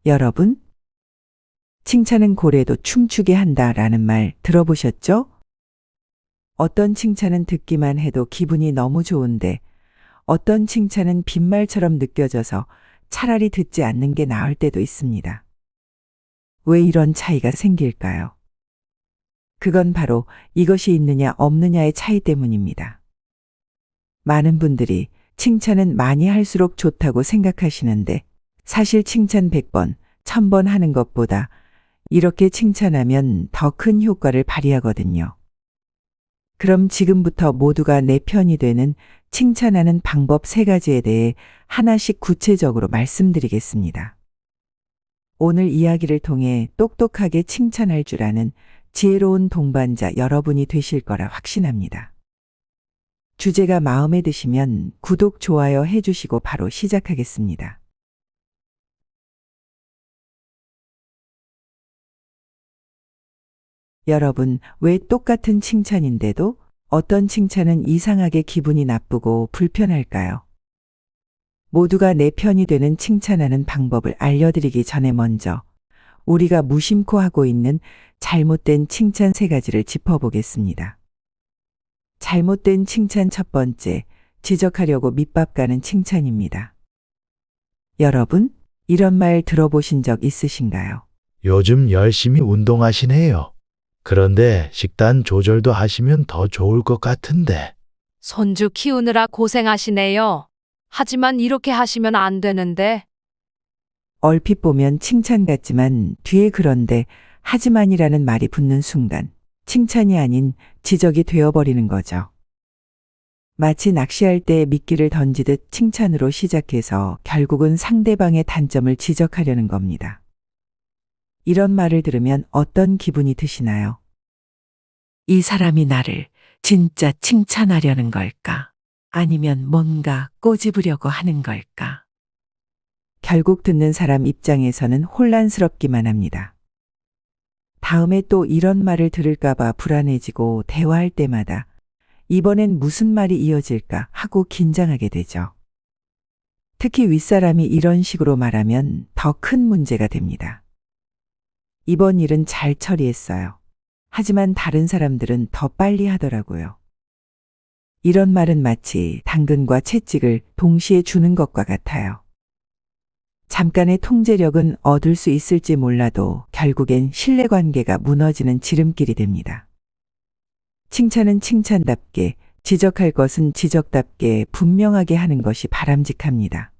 여러분, 칭찬은 고래도 춤추게 한다라는 말 들어보셨죠? 어떤 칭찬은 듣기만 해도 기분이 너무 좋은데 어떤 칭찬은 빈말처럼 느껴져서 차라리 듣지 않는 게 나을 때도 있습니다. 왜 이런 차이가 생길까요? 그건 바로 이것이 있느냐 없느냐의 차이 때문입니다. 많은 분들이 칭찬은 많이 할수록 좋다고 생각하시는데 사실 칭찬 100번, 1000번 하는 것보다 이렇게 칭찬하면 더 큰 효과를 발휘하거든요. 그럼 지금부터 모두가 내 편이 되는 칭찬하는 방법 3가지에 대해 하나씩 구체적으로 말씀드리겠습니다. 오늘 이야기를 통해 똑똑하게 칭찬할 줄 아는 지혜로운 동반자 여러분이 되실 거라 확신합니다. 주제가 마음에 드시면 구독, 좋아요 해주시고 바로 시작하겠습니다. 여러분, 왜 똑같은 칭찬인데도 어떤 칭찬은 이상하게 기분이 나쁘고 불편할까요? 모두가 내 편이 되는 칭찬하는 방법을 알려드리기 전에 먼저 우리가 무심코 하고 있는 잘못된 칭찬 3가지를 짚어보겠습니다. 잘못된 칭찬 첫 번째, 지적하려고 밑밥 가는 칭찬입니다. 여러분, 이런 말 들어보신 적 있으신가요? 요즘 열심히 운동하시네요. 그런데 식단 조절도 하시면 더 좋을 것 같은데. 손주 키우느라 고생하시네요. 하지만 이렇게 하시면 안 되는데. 얼핏 보면 칭찬 같지만 뒤에 그런데 하지만이라는 말이 붙는 순간 칭찬이 아닌 지적이 되어버리는 거죠. 마치 낚시할 때 미끼를 던지듯 칭찬으로 시작해서 결국은 상대방의 단점을 지적하려는 겁니다. 이런 말을 들으면 어떤 기분이 드시나요? 이 사람이 나를 진짜 칭찬하려는 걸까? 아니면 뭔가 꼬집으려고 하는 걸까? 결국 듣는 사람 입장에서는 혼란스럽기만 합니다. 다음에 또 이런 말을 들을까봐 불안해지고 대화할 때마다 이번엔 무슨 말이 이어질까 하고 긴장하게 되죠. 특히 윗사람이 이런 식으로 말하면 더 큰 문제가 됩니다. 이번 일은 잘 처리했어요. 하지만 다른 사람들은 더 빨리 하더라고요. 이런 말은 마치 당근과 채찍을 동시에 주는 것과 같아요. 잠깐의 통제력은 얻을 수 있을지 몰라도 결국엔 신뢰관계가 무너지는 지름길이 됩니다. 칭찬은 칭찬답게, 지적할 것은 지적답게 분명하게 하는 것이 바람직합니다.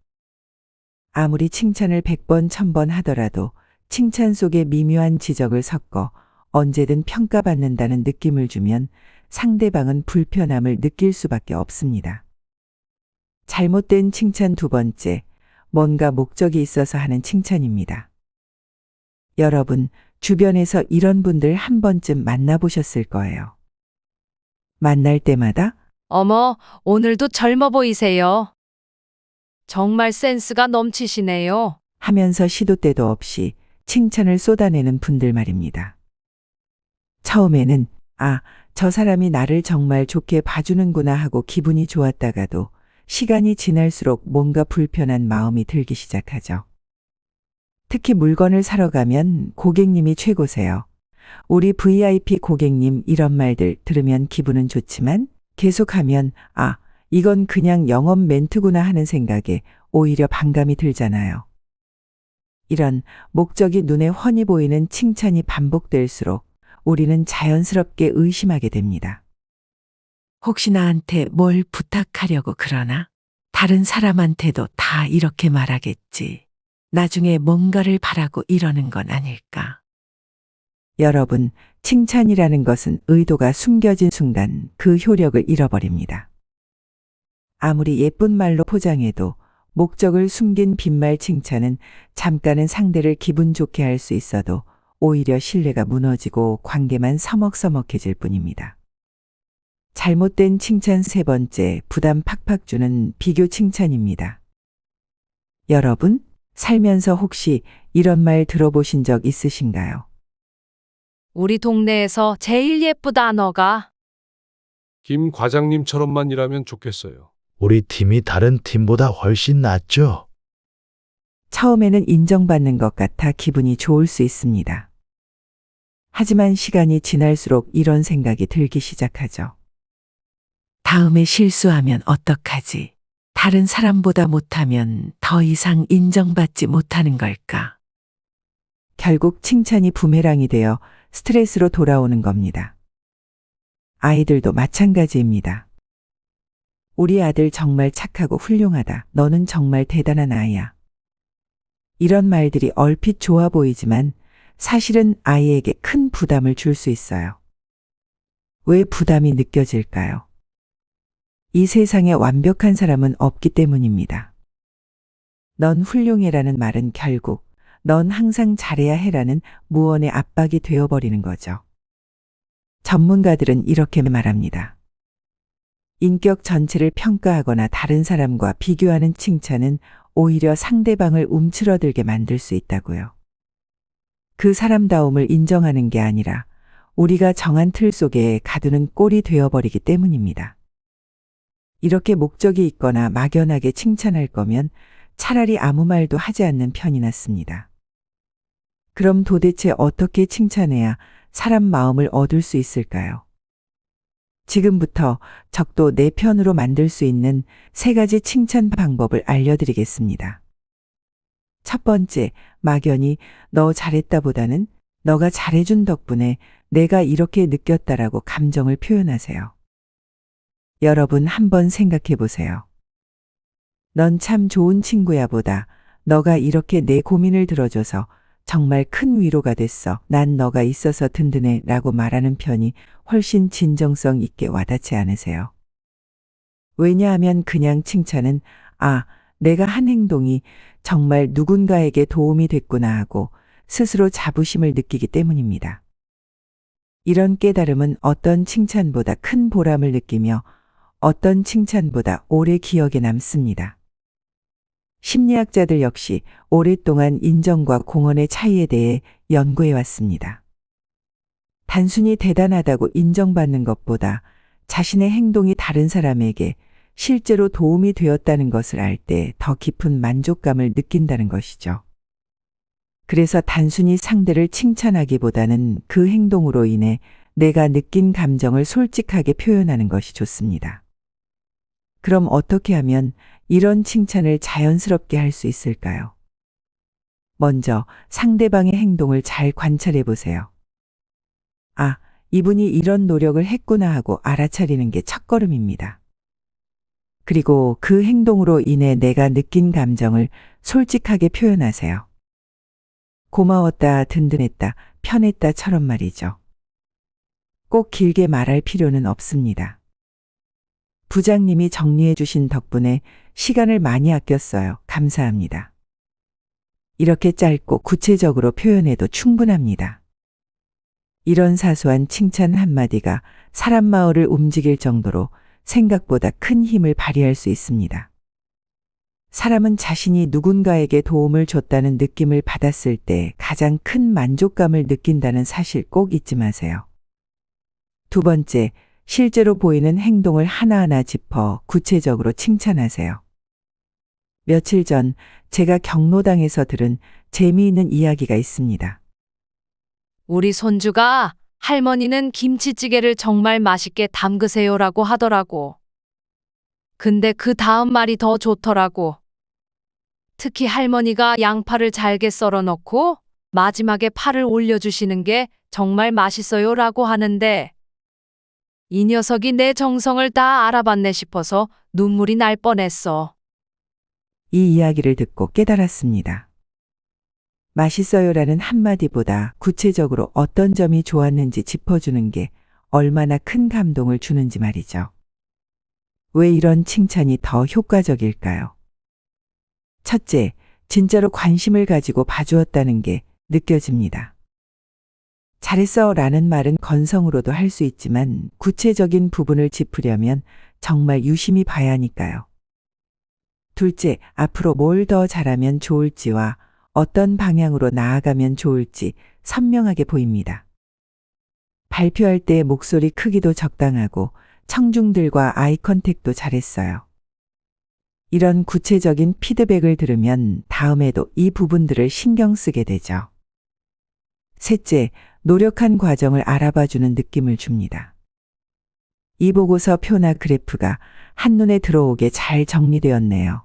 아무리 칭찬을 100번, 1000번 하더라도 칭찬 속에 미묘한 지적을 섞어 언제든 평가받는다는 느낌을 주면 상대방은 불편함을 느낄 수밖에 없습니다. 잘못된 칭찬 두 번째, 뭔가 목적이 있어서 하는 칭찬입니다. 여러분, 주변에서 이런 분들 한 번쯤 만나보셨을 거예요. 만날 때마다 어머, 오늘도 젊어 보이세요. 정말 센스가 넘치시네요. 하면서 시도 때도 없이 칭찬을 쏟아내는 분들 말입니다. 처음에는 저 사람이 나를 정말 좋게 봐주는구나 하고 기분이 좋았다가도 시간이 지날수록 뭔가 불편한 마음이 들기 시작하죠. 특히 물건을 사러 가면 고객님이 최고세요. 우리 VIP 고객님 이런 말들 들으면 기분은 좋지만 계속하면 이건 그냥 영업 멘트구나 하는 생각에 오히려 반감이 들잖아요. 이런 목적이 눈에 훤히 보이는 칭찬이 반복될수록 우리는 자연스럽게 의심하게 됩니다. 혹시 나한테 뭘 부탁하려고 그러나? 다른 사람한테도 다 이렇게 말하겠지. 나중에 뭔가를 바라고 이러는 건 아닐까? 여러분, 칭찬이라는 것은 의도가 숨겨진 순간 그 효력을 잃어버립니다. 아무리 예쁜 말로 포장해도 목적을 숨긴 빈말 칭찬은 잠깐은 상대를 기분 좋게 할 수 있어도 오히려 신뢰가 무너지고 관계만 서먹서먹해질 뿐입니다. 잘못된 칭찬 세 번째, 부담 팍팍 주는 비교 칭찬입니다. 여러분, 살면서 혹시 이런 말 들어보신 적 있으신가요? 우리 동네에서 제일 예쁘다 너가. 김 과장님처럼만 일하면 좋겠어요. 우리 팀이 다른 팀보다 훨씬 낫죠? 처음에는 인정받는 것 같아 기분이 좋을 수 있습니다. 하지만 시간이 지날수록 이런 생각이 들기 시작하죠. 다음에 실수하면 어떡하지? 다른 사람보다 못하면 더 이상 인정받지 못하는 걸까? 결국 칭찬이 부메랑이 되어 스트레스로 돌아오는 겁니다. 아이들도 마찬가지입니다. 우리 아들 정말 착하고 훌륭하다. 너는 정말 대단한 아이야. 이런 말들이 얼핏 좋아 보이지만 사실은 아이에게 큰 부담을 줄 수 있어요. 왜 부담이 느껴질까요? 이 세상에 완벽한 사람은 없기 때문입니다. 넌 훌륭해라는 말은 결국 넌 항상 잘해야 해라는 무언의 압박이 되어버리는 거죠. 전문가들은 이렇게 말합니다. 인격 전체를 평가하거나 다른 사람과 비교하는 칭찬은 오히려 상대방을 움츠러들게 만들 수 있다고요. 그 사람다움을 인정하는 게 아니라 우리가 정한 틀 속에 가두는 꼴이 되어버리기 때문입니다. 이렇게 목적이 있거나 막연하게 칭찬할 거면 차라리 아무 말도 하지 않는 편이 낫습니다. 그럼 도대체 어떻게 칭찬해야 사람 마음을 얻을 수 있을까요? 지금부터 적도 내 편으로 만들 수 있는 3가지 칭찬 방법을 알려드리겠습니다. 첫 번째, 막연히 너 잘했다 보다는 너가 잘해준 덕분에 내가 이렇게 느꼈다라고 감정을 표현하세요. 여러분 한번 생각해 보세요. 넌 참 좋은 친구야 보다 너가 이렇게 내 고민을 들어줘서 정말 큰 위로가 됐어. 난 너가 있어서 든든해 라고 말하는 편이 훨씬 진정성 있게 와닿지 않으세요? 왜냐하면 그냥 칭찬은 내가 한 행동이 정말 누군가에게 도움이 됐구나 하고 스스로 자부심을 느끼기 때문입니다. 이런 깨달음은 어떤 칭찬보다 큰 보람을 느끼며 어떤 칭찬보다 오래 기억에 남습니다. 심리학자들 역시 오랫동안 인정과 공헌의 차이에 대해 연구해 왔습니다. 단순히 대단하다고 인정받는 것보다 자신의 행동이 다른 사람에게 실제로 도움이 되었다는 것을 알 때 더 깊은 만족감을 느낀다는 것이죠. 그래서 단순히 상대를 칭찬하기보다는 그 행동으로 인해 내가 느낀 감정을 솔직하게 표현하는 것이 좋습니다. 그럼 어떻게 하면 이런 칭찬을 자연스럽게 할 수 있을까요? 먼저 상대방의 행동을 잘 관찰해 보세요. 이분이 이런 노력을 했구나 하고 알아차리는 게 첫걸음입니다. 그리고 그 행동으로 인해 내가 느낀 감정을 솔직하게 표현하세요. 고마웠다, 든든했다, 편했다처럼 말이죠. 꼭 길게 말할 필요는 없습니다. 부장님이 정리해 주신 덕분에 시간을 많이 아꼈어요. 감사합니다. 이렇게 짧고 구체적으로 표현해도 충분합니다. 이런 사소한 칭찬 한마디가 사람 마음을 움직일 정도로 생각보다 큰 힘을 발휘할 수 있습니다. 사람은 자신이 누군가에게 도움을 줬다는 느낌을 받았을 때 가장 큰 만족감을 느낀다는 사실 꼭 잊지 마세요. 두 번째, 실제로 보이는 행동을 하나하나 짚어 구체적으로 칭찬하세요. 며칠 전 제가 경로당에서 들은 재미있는 이야기가 있습니다. 우리 손주가 할머니는 김치찌개를 정말 맛있게 담그세요라고 하더라고. 근데 그 다음 말이 더 좋더라고. 특히 할머니가 양파를 잘게 썰어 넣고 마지막에 파를 올려주시는 게 정말 맛있어요라고 하는데 이 녀석이 내 정성을 다 알아봤네 싶어서 눈물이 날 뻔했어. 이 이야기를 듣고 깨달았습니다. 맛있어요라는 한마디보다 구체적으로 어떤 점이 좋았는지 짚어주는 게 얼마나 큰 감동을 주는지 말이죠. 왜 이런 칭찬이 더 효과적일까요? 첫째, 진짜로 관심을 가지고 봐주었다는 게 느껴집니다. 잘했어 라는 말은 건성으로도 할 수 있지만 구체적인 부분을 짚으려면 정말 유심히 봐야 하니까요. 둘째, 앞으로 뭘 더 잘하면 좋을지와 어떤 방향으로 나아가면 좋을지 선명하게 보입니다. 발표할 때 목소리 크기도 적당하고 청중들과 아이 컨택도 잘했어요. 이런 구체적인 피드백을 들으면 다음에도 이 부분들을 신경 쓰게 되죠. 셋째, 노력한 과정을 알아봐주는 느낌을 줍니다. 이 보고서 표나 그래프가 한눈에 들어오게 잘 정리되었네요.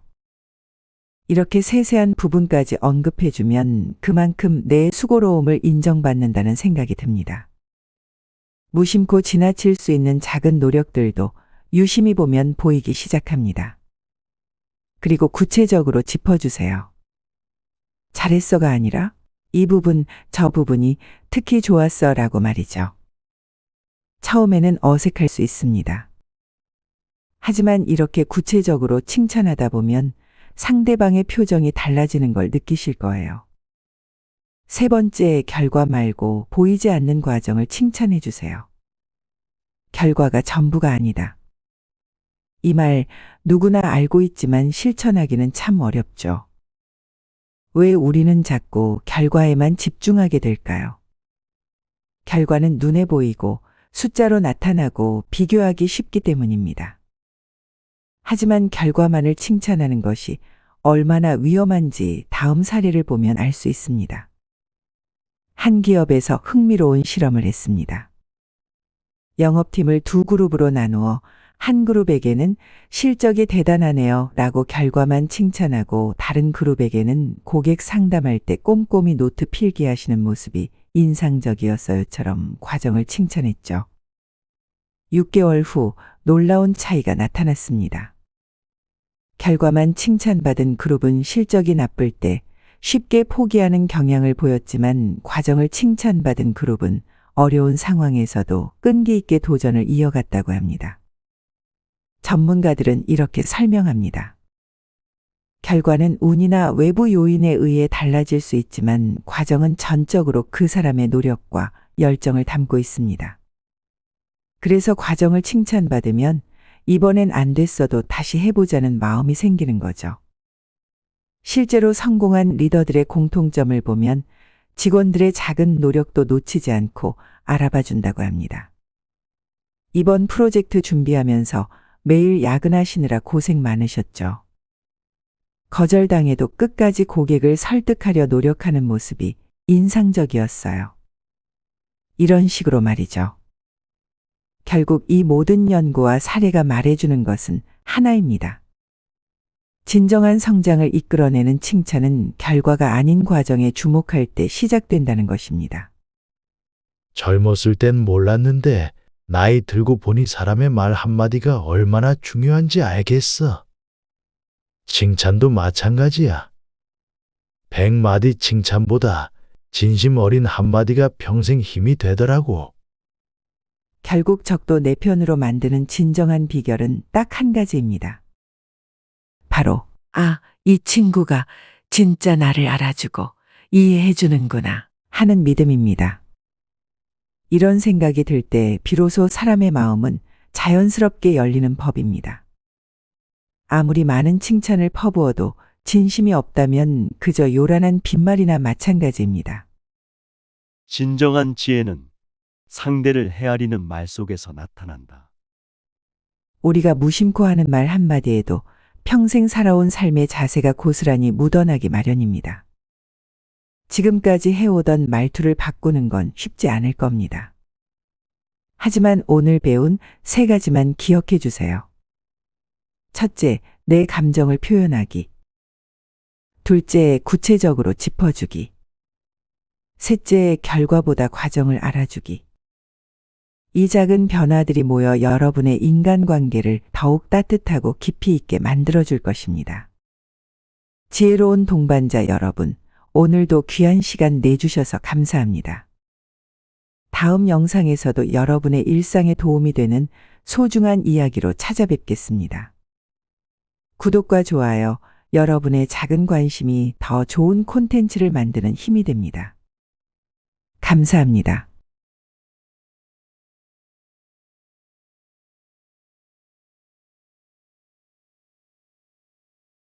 이렇게 세세한 부분까지 언급해주면 그만큼 내 수고로움을 인정받는다는 생각이 듭니다. 무심코 지나칠 수 있는 작은 노력들도 유심히 보면 보이기 시작합니다. 그리고 구체적으로 짚어주세요. 잘했어가 아니라 이 부분, 저 부분이 특히 좋았어 라고 말이죠. 처음에는 어색할 수 있습니다. 하지만 이렇게 구체적으로 칭찬하다 보면 상대방의 표정이 달라지는 걸 느끼실 거예요. 세 번째, 결과 말고 보이지 않는 과정을 칭찬해 주세요. 결과가 전부가 아니다. 이 말 누구나 알고 있지만 실천하기는 참 어렵죠. 왜 우리는 자꾸 결과에만 집중하게 될까요? 결과는 눈에 보이고 숫자로 나타나고 비교하기 쉽기 때문입니다. 하지만 결과만을 칭찬하는 것이 얼마나 위험한지 다음 사례를 보면 알 수 있습니다. 한 기업에서 흥미로운 실험을 했습니다. 영업팀을 두 그룹으로 나누어 한 그룹에게는 실적이 대단하네요 라고 결과만 칭찬하고 다른 그룹에게는 고객 상담할 때 꼼꼼히 노트 필기하시는 모습이 인상적이었어요처럼 과정을 칭찬했죠. 6개월 후 놀라운 차이가 나타났습니다. 결과만 칭찬받은 그룹은 실적이 나쁠 때 쉽게 포기하는 경향을 보였지만 과정을 칭찬받은 그룹은 어려운 상황에서도 끈기 있게 도전을 이어갔다고 합니다. 전문가들은 이렇게 설명합니다. 결과는 운이나 외부 요인에 의해 달라질 수 있지만 과정은 전적으로 그 사람의 노력과 열정을 담고 있습니다. 그래서 과정을 칭찬받으면 이번엔 안 됐어도 다시 해보자는 마음이 생기는 거죠. 실제로 성공한 리더들의 공통점을 보면 직원들의 작은 노력도 놓치지 않고 알아봐 준다고 합니다. 이번 프로젝트 준비하면서 매일 야근하시느라 고생 많으셨죠. 거절당해도 끝까지 고객을 설득하려 노력하는 모습이 인상적이었어요. 이런 식으로 말이죠. 결국 이 모든 연구와 사례가 말해주는 것은 하나입니다. 진정한 성장을 이끌어내는 칭찬은 결과가 아닌 과정에 주목할 때 시작된다는 것입니다. 젊었을 땐 몰랐는데 나이 들고 보니 사람의 말 한마디가 얼마나 중요한지 알겠어. 칭찬도 마찬가지야. 100마디 칭찬보다 진심 어린 한마디가 평생 힘이 되더라고. 결국 적도 내 편으로 만드는 진정한 비결은 딱 한 가지입니다. 바로 이 친구가 진짜 나를 알아주고 이해해주는구나 하는 믿음입니다. 이런 생각이 들 때 비로소 사람의 마음은 자연스럽게 열리는 법입니다. 아무리 많은 칭찬을 퍼부어도 진심이 없다면 그저 요란한 빈말이나 마찬가지입니다. 진정한 지혜는 상대를 헤아리는 말 속에서 나타난다. 우리가 무심코 하는 말 한마디에도 평생 살아온 삶의 자세가 고스란히 묻어나기 마련입니다. 지금까지 해오던 말투를 바꾸는 건 쉽지 않을 겁니다. 하지만 오늘 배운 3가지만 기억해 주세요. 첫째, 내 감정을 표현하기. 둘째, 구체적으로 짚어주기. 셋째, 결과보다 과정을 알아주기. 이 작은 변화들이 모여 여러분의 인간관계를 더욱 따뜻하고 깊이 있게 만들어줄 것입니다. 지혜로운 동반자 여러분, 오늘도 귀한 시간 내주셔서 감사합니다. 다음 영상에서도 여러분의 일상에 도움이 되는 소중한 이야기로 찾아뵙겠습니다. 구독과 좋아요, 여러분의 작은 관심이 더 좋은 콘텐츠를 만드는 힘이 됩니다. 감사합니다.